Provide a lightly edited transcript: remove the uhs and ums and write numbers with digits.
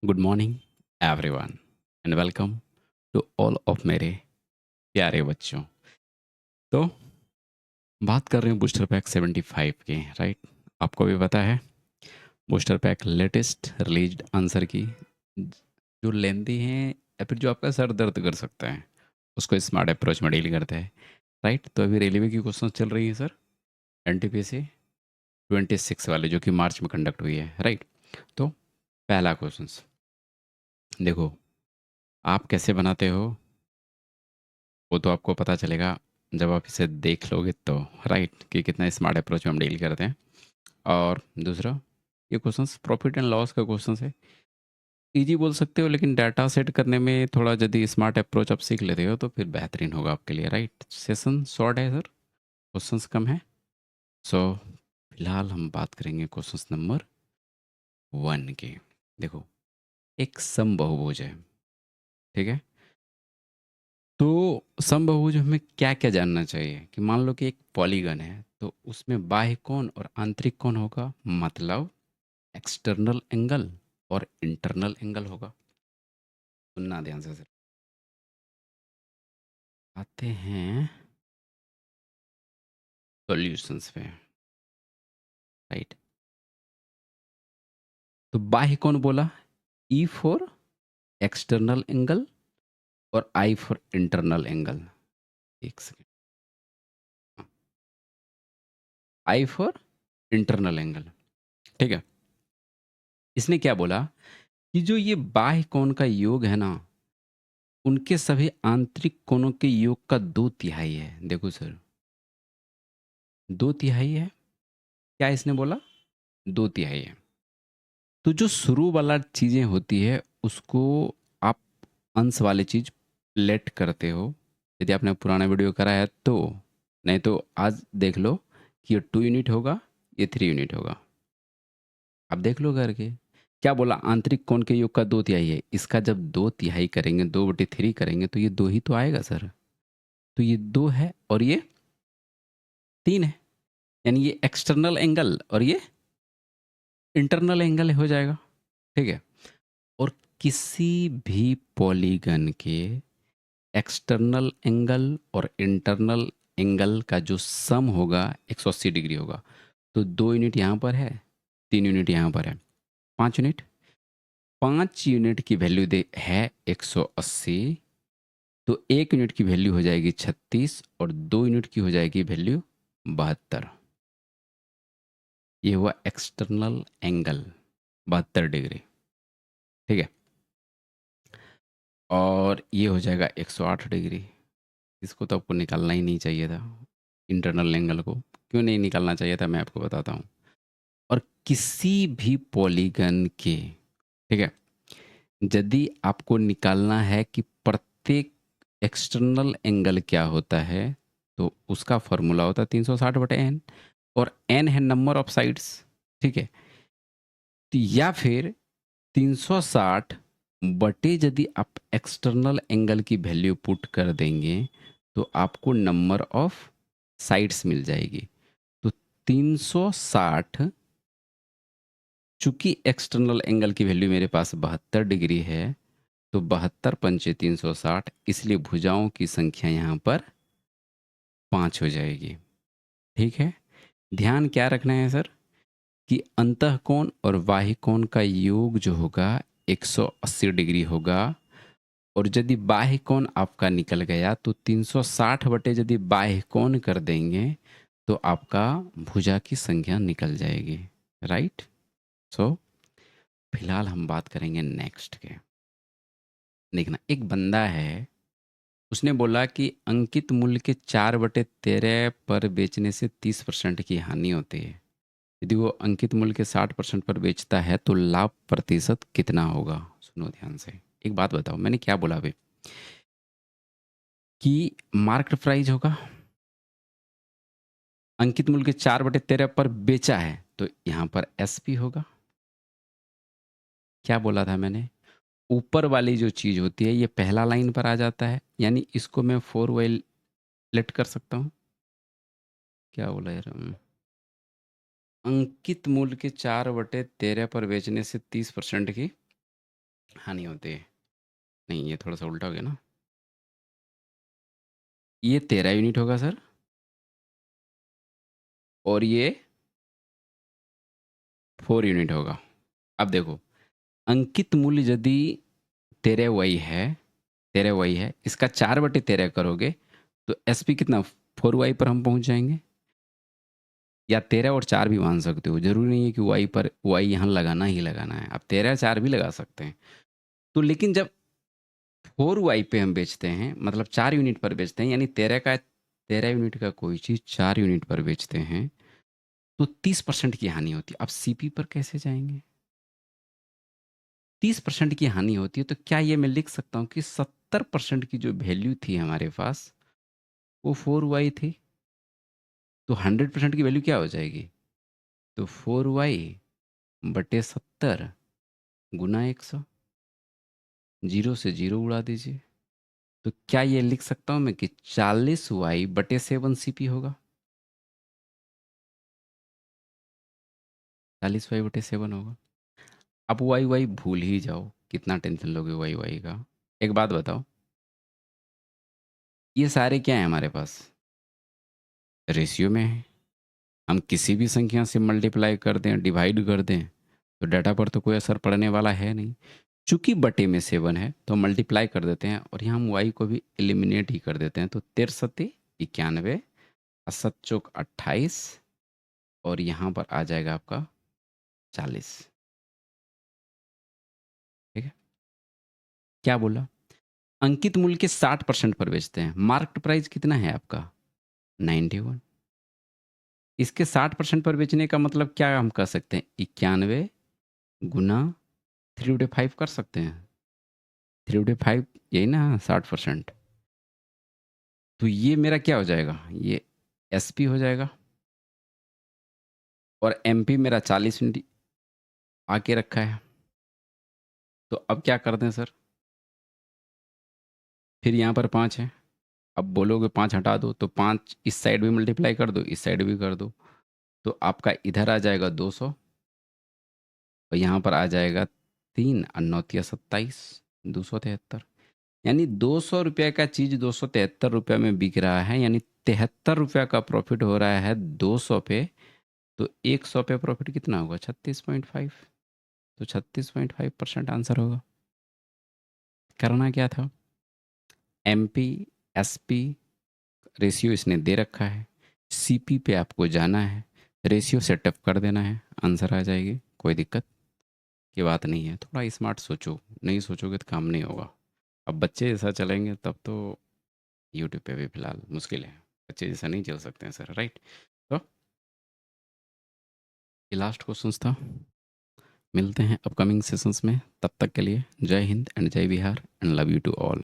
Good morning everyone and welcome to all of मेरे प्यारे बच्चों। तो बात कर रहे हैं बूस्टर पैक 75 की, राइट? आपको भी पता है booster pack latest released answer की जो लेंदी हैं या फिर जो आपका सर दर्द कर सकता है उसको स्मार्ट अप्रोच में डील करता है, राइट? तो अभी रेलवे की क्वेश्चन चल रही है सर, एनटीपीसी 26 वाले जो कि मार्च में कंडक्ट हुई है, राइट? तो पहला क्वेश्चन देखो, आप कैसे बनाते हो वो तो आपको पता चलेगा जब आप इसे देख लोगे तो, राइट, कि कितना स्मार्ट अप्रोच में हम डील करते हैं। और दूसरा, ये क्वेश्चंस प्रॉफिट एंड लॉस का क्वेश्चन है। इजी बोल सकते हो लेकिन डाटा सेट करने में थोड़ा यदि स्मार्ट अप्रोच आप सीख लेते हो तो फिर बेहतरीन होगा आपके लिए, राइट? सेशन शॉर्ट है सर, क्वेश्चंस कम है। सो फिलहाल हम बात करेंगे क्वेश्चंस नंबर 1 की। देखो, एक समबहुभुज है, ठीक है? तो समबाहुभुज में हमें क्या-क्या जानना चाहिए कि मान लो कि एक पॉलीगन है, तो उसमें बाह्य कोण और आंतरिक कोण होगा, मतलब एक्सटर्नल एंगल और इंटरनल एंगल होगा। सुनना ध्यान से। आते हैं सॉल्यूशंस पे, राइट? तो बाह्य कोण बोला, ई फॉर एक्सटर्नल एंगल और आई फॉर इंटरनल एंगल। एक second, I for internal angle, ठीक है? इसने क्या बोला कि जो ये बाह्य कोण का योग है ना, उनके सभी आंतरिक कोणों के योग का 2/3 है। देखो सर, 2/3 है। क्या इसने बोला? 2/3 है। तो जो शुरू वाला चीज़ें होती है उसको आप अंश वाली चीज़ लेट करते हो। यदि आपने पुराना वीडियो करा है तो, नहीं तो आज देख लो कि ये 2 यूनिट होगा, ये 3 यूनिट होगा। आप देख लो करके। क्या बोला? आंतरिक कोण के योग का 2/3 है। इसका जब 2/3 करेंगे, 2/3 करेंगे तो ये 2 ही तो आएगा सर। तो ये 2 है और ये 3 है। यानी ये एक्सटर्नल एंगल और ये इंटरनल एंगल हो जाएगा, ठीक है? और किसी भी पॉलीगन के एक्सटर्नल एंगल और इंटरनल एंगल का जो सम होगा 180 डिग्री होगा। तो 2 यूनिट यहाँ पर है, 3 यूनिट यहाँ पर है, 5 यूनिट। 5 यूनिट की वैल्यू दे है 180, तो 1 यूनिट की वैल्यू हो जाएगी 36 और 2 यूनिट की हो जाएगी वैल्यू 72। ये हुआ एक्सटर्नल एंगल, 72 डिग्री, ठीक है? और ये हो जाएगा 108 डिग्री। इसको तो आपको निकालना ही नहीं चाहिए था, इंटरनल एंगल को। क्यों नहीं निकालना चाहिए था मैं आपको बताता हूँ। और किसी भी पॉलीगन के, ठीक है, यदि आपको निकालना है कि प्रत्येक एक्सटर्नल एंगल क्या होता है, तो उसका फॉर्मूला होता है 360/n, और n है नंबर ऑफ साइड्स, ठीक है? तो या फिर 360 बटे यदि आप एक्सटर्नल एंगल की वैल्यू पुट कर देंगे तो आपको नंबर ऑफ साइड्स मिल जाएगी। तो 360, चूंकि एक्सटर्नल एंगल की वैल्यू मेरे पास 72 डिग्री है, तो 72 पंचे 360, इसलिए भुजाओं की संख्या यहाँ पर 5 हो जाएगी, ठीक है? ध्यान क्या रखना है सर कि अंतःकोण और बाह्य कोण का योग जो होगा 180 डिग्री होगा। और यदि बाह्य कोण आपका निकल गया तो 360 बटे यदि बाह्य कोण कर देंगे तो आपका भुजा की संख्या निकल जाएगी, राइट? सो फिलहाल हम बात करेंगे नेक्स्ट के। देखना, एक बंदा है, उसने बोला कि अंकित मूल्य के 4/13 पर बेचने से 30% की हानि होती है। यदि वो अंकित मूल्य के 60% पर बेचता है तो लाभ प्रतिशत कितना होगा? सुनो ध्यान से। एक बात बताओ, मैंने क्या बोला अभी? कि मार्केट प्राइस होगा, अंकित मूल्य के 4/13 पर बेचा है, तो यहाँ पर एसपी होगा। क्या बोला था मैंने? ऊपर वाली जो चीज़ होती है ये पहला लाइन पर आ जाता है, यानी इसको मैं 4 वाई लेट कर सकता हूँ। क्या बोला यार? अंकित मूल्य के 4/13 पर बेचने से 30% की हानि होती है। नहीं, ये थोड़ा सा उल्टा हो गया ना। ये 13 यूनिट होगा सर, और ये 4 यूनिट होगा। अब देखो, अंकित मूल्य यदि 13 वाई है, 13 वाई है, इसका 4/13 करोगे तो एसपी कितना, 4 वाई पर हम पहुंच जाएंगे। या 13 और 4 भी मान सकते हो, जरूरी नहीं है कि वाई पर वाई यहाँ लगाना ही लगाना है, आप 13 4 भी लगा सकते हैं। तो लेकिन जब 4 वाई पे हम बेचते हैं, मतलब 4 यूनिट पर बेचते हैं, यानी 13 यूनिट का कोई चीज़ 4 यूनिट पर बेचते हैं, तो 30% की हानि होती है। अब सीपी पर कैसे जाएंगे? 30% की हानि होती है, तो क्या ये मैं लिख सकता हूँ कि 70% की जो वैल्यू थी हमारे पास, वो 4 वाई थी। तो 100% की वैल्यू क्या हो जाएगी? तो 4 वाई/70 गुना 100, जीरो से जीरो उड़ा दीजिए। तो क्या ये लिख सकता हूँ मैं कि 40 वाई/7 सीपी होगा? 40 वाई/7 होगा। अब वाई वाई भूल ही जाओ, कितना टेंशन लोगे वाई वाई का। एक बात बताओ, ये सारे क्या है हमारे पास? रेशियो में है। हम किसी भी संख्या से मल्टीप्लाई कर दें, डिवाइड कर दें, तो डाटा पर तो कोई असर पड़ने वाला है नहीं। चूंकि बटे में 7 है तो मल्टीप्लाई कर देते हैं, और यहाँ हम वाई को भी एलिमिनेट ही कर देते हैं। तो 63 91, असत चौक 28, और यहाँ पर आ जाएगा आपका 40। ठीक है, क्या बोला? अंकित मूल्य के 60% पर बेचते हैं, मार्केट प्राइस कितना है आपका? 91। इसके 60% पर बेचने का मतलब क्या हम कर सकते हैं? 91 गुना 3/5 कर सकते हैं। 3/5 यही ना, 60%। तो ये मेरा क्या हो जाएगा? ये एसपी हो जाएगा, और एमपी मेरा 40 यूनिट आके रखा है। तो अब क्या कर दें सर? फिर यहाँ पर 5 है। अब बोलोगे 5 हटा दो, तो 5 इस साइड भी मल्टीप्लाई कर दो, इस साइड भी कर दो। तो आपका इधर आ जाएगा 200, और यहाँ पर आ जाएगा 3 और 9 × 27, 273। यानी 200 रुपये का चीज़ 273 रुपये में बिक रहा है, यानी 73 रुपये का प्रॉफिट हो रहा है 200 पे। तो 100 पे प्रॉफिट कितना होगा? 36.5। तो 36.5% आंसर होगा। करना क्या था? M P S P ratio इसने दे रखा है, सी पी पे आपको जाना है, रेशियो सेटअप कर देना है, आंसर आ जाएगी। कोई दिक्कत की बात नहीं है। थोड़ा स्मार्ट सोचो, नहीं सोचोगे तो काम नहीं होगा। अब बच्चे जैसा चलेंगे तब तो यूट्यूब पे भी फिलहाल मुश्किल है। बच्चे जैसा नहीं चल सकते हैं सर, राइट? तो ये लास्ट क्वेश्चन था। मिलते हैं अपकमिंग सेशंस में, तब तक के लिए जय हिंद एंड जय Bihar and love you to all.